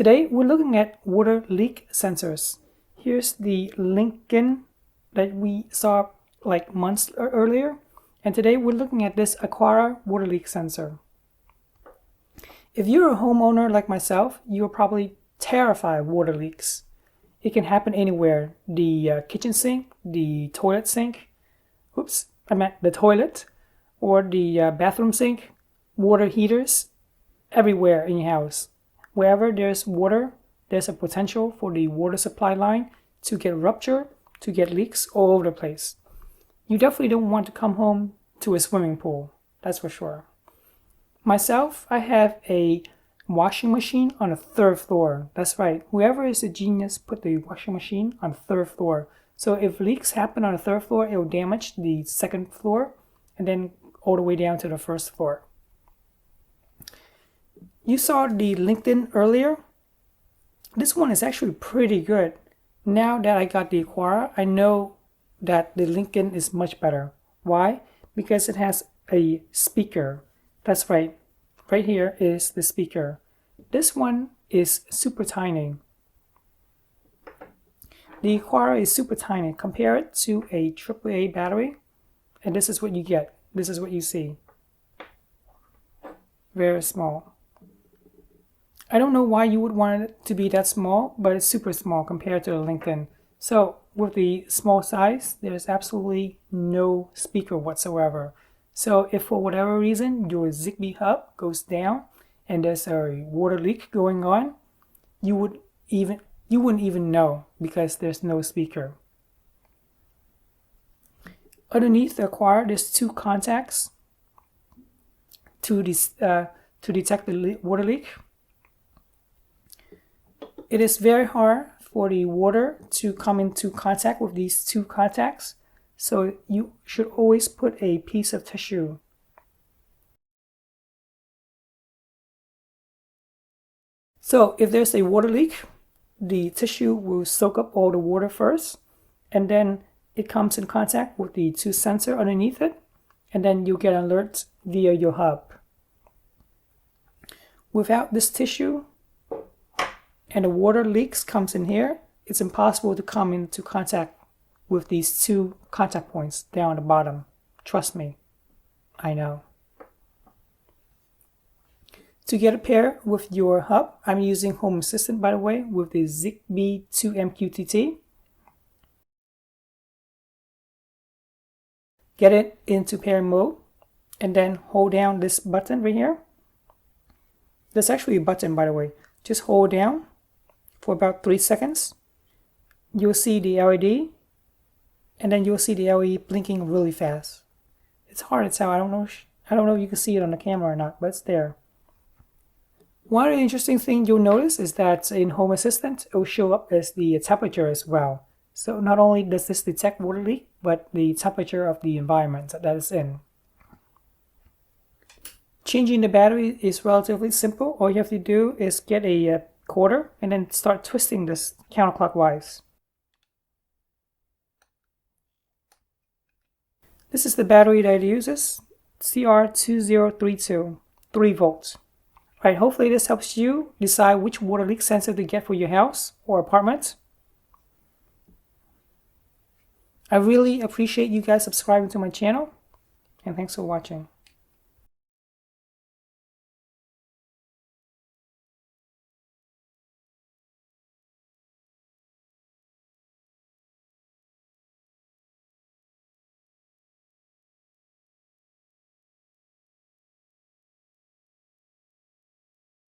Today we're looking at water leak sensors. Here's the Linkind that we saw like months earlier, and today we're looking at this Aqara water leak sensor. If you're a homeowner like myself, you're probably terrified of water leaks. It can happen anywhere. The kitchen sink, the toilet sink, the toilet, or the bathroom sink, water heaters, everywhere in your house. Wherever there's water, there's a potential for the water supply line to get ruptured, to get leaks all over the place. You definitely don't want to come home to a swimming pool, that's for sure. Myself, I have a washing machine on the 3rd floor. That's right, whoever is a genius put the washing machine on the 3rd floor. So if leaks happen on the 3rd floor, it will damage the 2nd floor and then all the way down to the 1st floor. You saw the Linkind earlier. This one is actually pretty good. Now that I got the Aqara, I know that the Linkind is much better. Why? Because it has a speaker. That's right. Right here is the speaker. This one is super tiny. The Aqara is super tiny. Compare it to a AAA battery, and this is what you get. This is what you see. Very small. I don't know why you would want it to be that small, but it's super small compared to the Linkind. So with the small size, there's absolutely no speaker whatsoever. So if for whatever reason your zigbee hub goes down and there's a water leak going on, you wouldn't even know because there's no speaker. Underneath the Aqara, there's 2 contacts to detect the water leak. It is very hard for the water to come into contact with these 2 contacts, so you should always put a piece of tissue. So if there's a water leak, the tissue will soak up all the water first, and then it comes in contact with the 2 sensors underneath it, and then you get an alert via your hub. Without this tissue, and the water leaks comes in here, it's impossible to come into contact with these 2 contact points down the bottom. Trust me, I know. To get a pair with your hub, I'm using Home Assistant, by the way, with the zigbee 2MQTT. Get it into pair mode, and then hold down this button right here. There's actually a button, by the way. Just hold down for about 3 seconds. You'll see the LED, and then you'll see the LED blinking really fast. It's hard to tell. I don't know if you can see it on the camera or not, but it's there. One of the interesting things you'll notice is that in Home Assistant, it will show up as the temperature as well. So not only does this detect water leak, but the temperature of the environment that it's in. Changing the battery is relatively simple. All you have to do is get a quarter and then start twisting this counterclockwise. This is the battery that it uses, CR2032, 3 volts. Alright, hopefully this helps you decide which water leak sensor to get for your house or apartment. I really appreciate you guys subscribing to my channel, and thanks for watching.